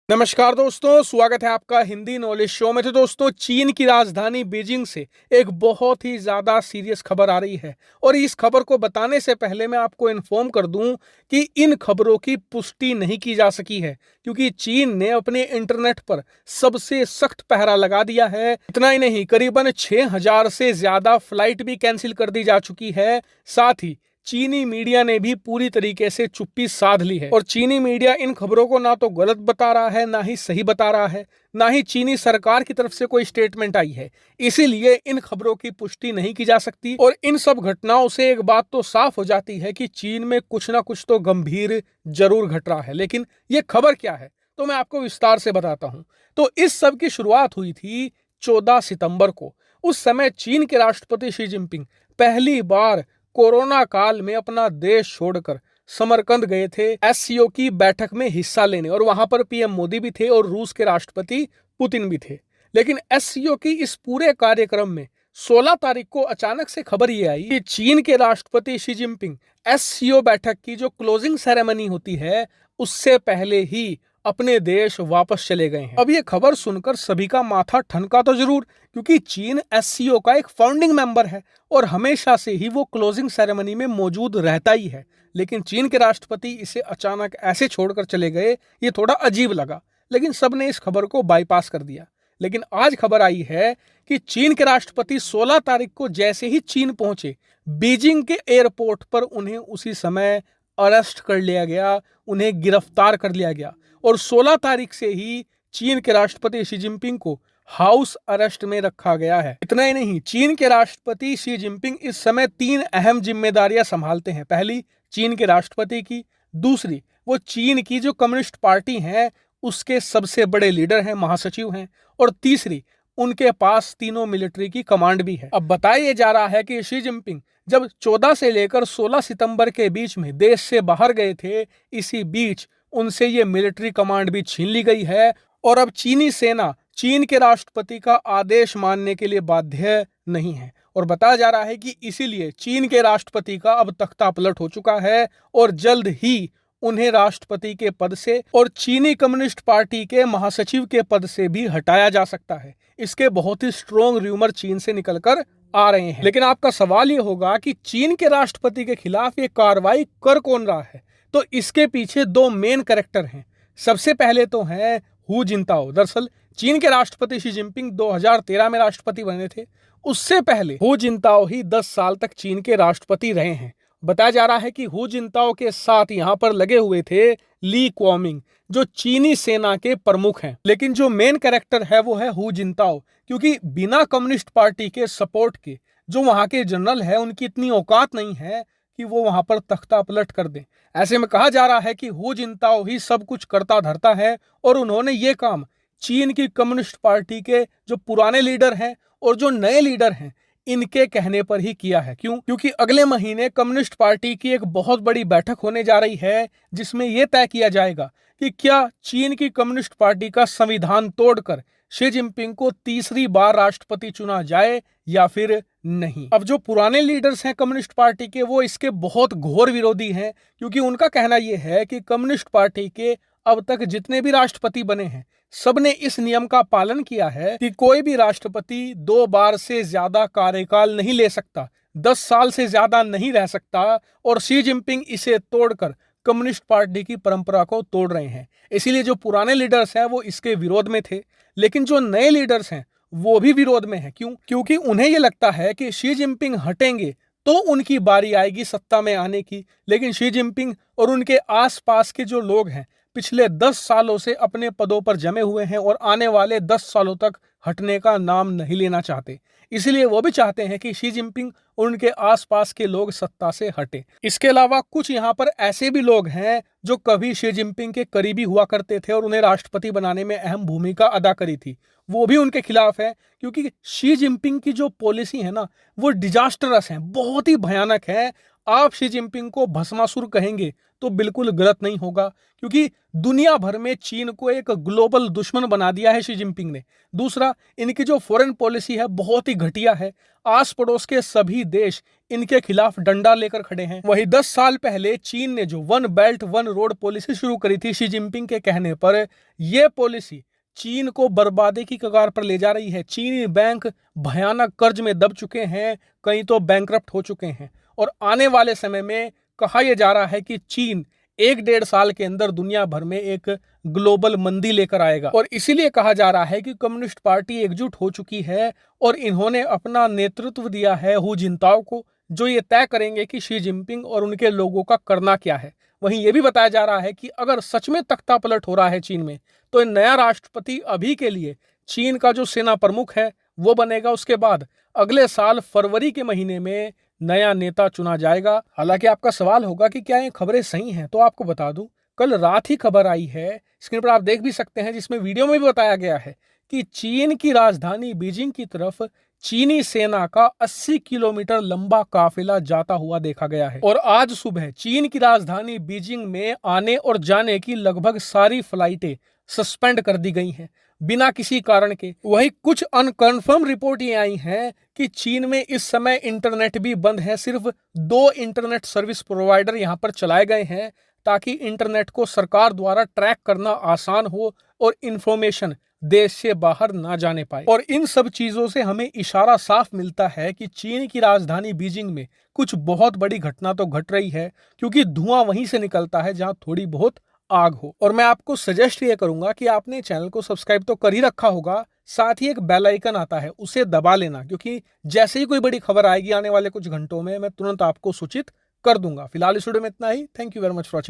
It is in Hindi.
नमस्कार दोस्तों, स्वागत है आपका हिंदी नॉलेज शो में। तो दोस्तों, चीन की राजधानी बीजिंग से एक बहुत ही ज़्यादा सीरियस खबर आ रही है और इस खबर को बताने से पहले मैं आपको इन्फॉर्म कर दूं कि इन खबरों की पुष्टि नहीं की जा सकी है, क्योंकि चीन ने अपने इंटरनेट पर सबसे सख्त पहरा लगा दिया है। इतना ही नहीं, करीबन 6000 से ज़्यादा फ्लाइट भी कैंसिल कर दी जा चुकी है। साथ ही चीनी मीडिया ने भी पूरी तरीके से चुप्पी साध ली है और चीनी मीडिया इन खबरों को ना तो गलत बता रहा है, ना ही सही बता रहा है, ना ही चीनी सरकार की तरफ से कोई स्टेटमेंट आई है। इसीलिए इन खबरों की पुष्टि नहीं की जा सकती और इन सब घटनाओं से एक बात तो साफ हो जाती है कि चीन में कुछ ना कुछ तो गंभीर जरूर घट रहा है। लेकिन ये खबर क्या है, तो मैं आपको विस्तार से बताता हूं। तो इस सब की शुरुआत हुई थी 14 सितंबर को। उस समय चीन के राष्ट्रपति शी जिनपिंग पहली बार कोरोना काल में अपना देश छोड़कर समरकंद गए थे एससीओ की बैठक में हिस्सा लेने, और वहां पर पीएम मोदी भी थे और रूस के राष्ट्रपति पुतिन भी थे। लेकिन एससीओ की इस पूरे कार्यक्रम में 16 तारीख को अचानक से खबर ये आई कि चीन के राष्ट्रपति शी जिनपिंग एससीओ बैठक की जो क्लोजिंग सेरेमनी होती है उससे पहले ही अपने देश वापस चले गए हैं। अब ये खबर सुनकर सभी का माथा ठनका तो जरूर, क्योंकि चीन एससीओ का एक फाउंडिंग मेंबर है और हमेशा से ही वो क्लोजिंग सेरेमनी में मौजूद रहता ही है। लेकिन चीन के राष्ट्रपति इसे अचानक ऐसे छोड़कर चले गए, ये थोड़ा अजीब लगा। लेकिन सबने इस खबर को बाईपास कर दिया। लेकिन आज खबर आई है कि चीन के राष्ट्रपति 16 तारीख को जैसे ही चीन पहुंचे, बीजिंग के एयरपोर्ट पर उन्हें उसी समय अरेस्ट कर लिया गया, उन्हें गिरफ्तार कर लिया गया और 16 तारीख से ही चीन के राष्ट्रपति शी जिनपिंग को हाउस अरेस्ट में रखा गया है। इतना ही नहीं, चीन के राष्ट्रपति शी जिनपिंग इस समय 3 अहम जिम्मेदारियां संभालते हैं। पहली, चीन के राष्ट्रपति की। दूसरी, वो चीन की जो कम्युनिस्ट पार्टी है उसके सबसे बड़े लीडर हैं, महासचिव हैं। और तीसरी, उनके पास तीनों मिलिट्री की कमांड भी है। अब बताया जा रहा है कि शी जिनपिंग जब 14 से लेकर 16 सितंबर के बीच में देश से बाहर गए थे, इसी बीच उनसे ये मिलिट्री कमांड भी छीन ली गई है और अब चीनी सेना चीन के राष्ट्रपति का आदेश मानने के लिए बाध्य नहीं है। और बताया जा रहा है कि इसीलिए चीन के राष्ट्रपति का अब तख्ता पलट हो चुका है और जल्द ही उन्हें राष्ट्रपति के पद से और चीनी कम्युनिस्ट पार्टी के महासचिव के पद से भी हटाया जा सकता है। इसके बहुत ही स्ट्रॉन्ग र्यूमर चीन से निकलकर आ रहे हैं। लेकिन आपका सवाल ये होगा कि चीन के राष्ट्रपति के खिलाफ ये कार्रवाई कर कौन रहा है? तो इसके पीछे 2 मेन कैरेक्टर हैं। सबसे पहले तो हैं हू जिनताओ। दरअसल चीन के राष्ट्रपति शी जिनपिंग 2013 में राष्ट्रपति बने थे। उससे पहले हू जिनताओ ही 10 साल तक चीन के राष्ट्रपति रहे हैं। बताया जा रहा है कि हू जिनताओ के साथ यहाँ पर लगे हुए थे ली क्वामिंग, जो चीनी सेना के प्रमुख हैं। लेकिन जो मेन कैरेक्टर है वो है हू जिनताओ, क्योंकि बिना कम्युनिस्ट पार्टी के सपोर्ट के जो वहाँ के जनरल है उनकी इतनी औकात नहीं है कि वो वहां पर तख्ता पलट कर दें। ऐसे में कहा जा रहा है कि हू जिनताओ ही सब कुछ करता धरता है और उन्होंने ये काम चीन की कम्युनिस्ट पार्टी के जो पुराने लीडर हैं और जो नए लीडर हैं इनके कहने पर ही किया है। क्यों? क्योंकि अगले महीने कम्युनिस्ट पार्टी की एक बहुत बड़ी बैठक होने जा रही है जिसमें यह तय किया जाएगा कि क्या चीन की कम्युनिस्ट पार्टी का संविधान तोड़कर शी जिनपिंग को तीसरी बार राष्ट्रपति चुना जाए या फिर नहीं। अब जो पुराने लीडर्स हैं कम्युनिस्ट पार्टी के, वो इसके बहुत घोर विरोधी हैं, क्योंकि उनका कहना यह है कि कम्युनिस्ट पार्टी के अब तक जितने भी राष्ट्रपति बने हैं सबने इस नियम का पालन किया है कि कोई भी राष्ट्रपति 2 बार से ज्यादा कार्यकाल नहीं ले सकता, 10 साल से ज्यादा नहीं रह सकता, और शी जिनपिंग इसे तोड़कर कम्युनिस्ट पार्टी की परंपरा को तोड़ रहे हैं। इसीलिए जो पुराने लीडर्स हैं वो इसके विरोध में थे, लेकिन जो नए लीडर्स हैं वो भी विरोध में है। क्यों? क्योंकि उन्हें ये लगता है कि शी जिनपिंग हटेंगे तो उनकी बारी आएगी सत्ता में आने की। लेकिन शी जिनपिंग और उनके आसपास के जो लोग हैं पिछले 10 सालों से अपने पदों पर जमे हुए हैं और आने वाले 10 सालों तक हटने का नाम नहीं लेना चाहते। इसलिए वो भी चाहते हैं कि शी जिनपिंग और उनके आसपास के लोग सत्ता से हटे। इसके अलावा कुछ यहाँ पर ऐसे भी लोग हैं जो कभी शी जिनपिंग के करीबी हुआ करते थे और उन्हें राष्ट्रपति बनाने में अहम भूमिका अदा करी थी, वो भी उनके खिलाफ है। क्योंकि शी जिनपिंग की जो पॉलिसी है ना वो डिजास्टरस है, बहुत ही भयानक है। आप शी जिनपिंग को भस्मासुर कहेंगे तो बिल्कुल गलत नहीं होगा, क्योंकि दुनिया भर में चीन को एक ग्लोबल दुश्मन बना दिया है शी जिनपिंग ने। दूसरा, इनकी जो फॉरेन पॉलिसी है बहुत ही घटिया है। आस पड़ोस के सभी देश इनके खिलाफ डंडा लेकर खड़े हैं। वही 10 साल पहले चीन ने जो one belt one road policy शुरू करी थी शी जिनपिंग के कहने पर, यह पॉलिसी चीन को बर्बादी की कगार पर ले जा रही है। चीनी बैंक भयानक कर्ज में दब चुके हैं, कई तो बैंकरप्ट हो चुके हैं, और आने वाले समय में कहा यह जा रहा है कि चीन 1-1.5 साल के अंदर दुनिया भर में एक ग्लोबल मंदी लेकर आएगा। और इसीलिए कहा जा रहा है कि कम्युनिस्ट पार्टी एकजुट हो चुकी है और इन्होंने अपना नेतृत्व दिया है हू जिनताओ को, जो ये तय करेंगे कि शी जिनपिंग और उनके लोगों का करना क्या है। वहीं यह भी बताया जा रहा है कि अगर सच में तख्ता पलट हो रहा है चीन में, तो नया राष्ट्रपति अभी के लिए चीन का जो सेना प्रमुख है वो बनेगा। उसके बाद अगले साल फरवरी के महीने में नया नेता चुना जाएगा। हालांकि आपका सवाल होगा कि क्या ये खबरें सही हैं, तो आपको बता दूं, कल रात ही खबर आई है, स्क्रीन पर आप देख भी सकते हैं, जिसमें वीडियो में भी बताया गया है कि चीन की राजधानी बीजिंग की तरफ चीनी सेना का 80 किलोमीटर लंबा काफिला जाता हुआ देखा गया है। और आज सुबह चीन की राजधानी बीजिंग में आने और जाने की लगभग सारी फ्लाइटें सस्पेंड कर दी गई हैं बिना किसी कारण के। वही कुछ अनकन्फर्म रिपोर्ट ये आई हैं कि चीन में इस समय इंटरनेट भी बंद है। सिर्फ 2 इंटरनेट सर्विस प्रोवाइडर यहां पर चलाए गए हैं ताकि इंटरनेट को सरकार द्वारा ट्रैक करना आसान हो और इंफॉर्मेशन देश से बाहर ना जाने पाए। और इन सब चीजों से हमें इशारा साफ मिलता है कि चीन की राजधानी बीजिंग में कुछ बहुत बड़ी घटना तो घट रही है, क्योंकि धुआं वहीं से निकलता है जहां थोड़ी बहुत आग हो। और मैं आपको सजेस्ट ये करूंगा कि आपने चैनल को सब्सक्राइब तो कर ही रखा होगा, साथ ही एक बेल आइकन आता है उसे दबा लेना, क्योंकि जैसे ही कोई बड़ी खबर आएगी आने वाले कुछ घंटों में, मैं तुरंत आपको सूचित कर दूंगा। फिलहाल इस वीडियो में इतना ही। Thank you very much for watching.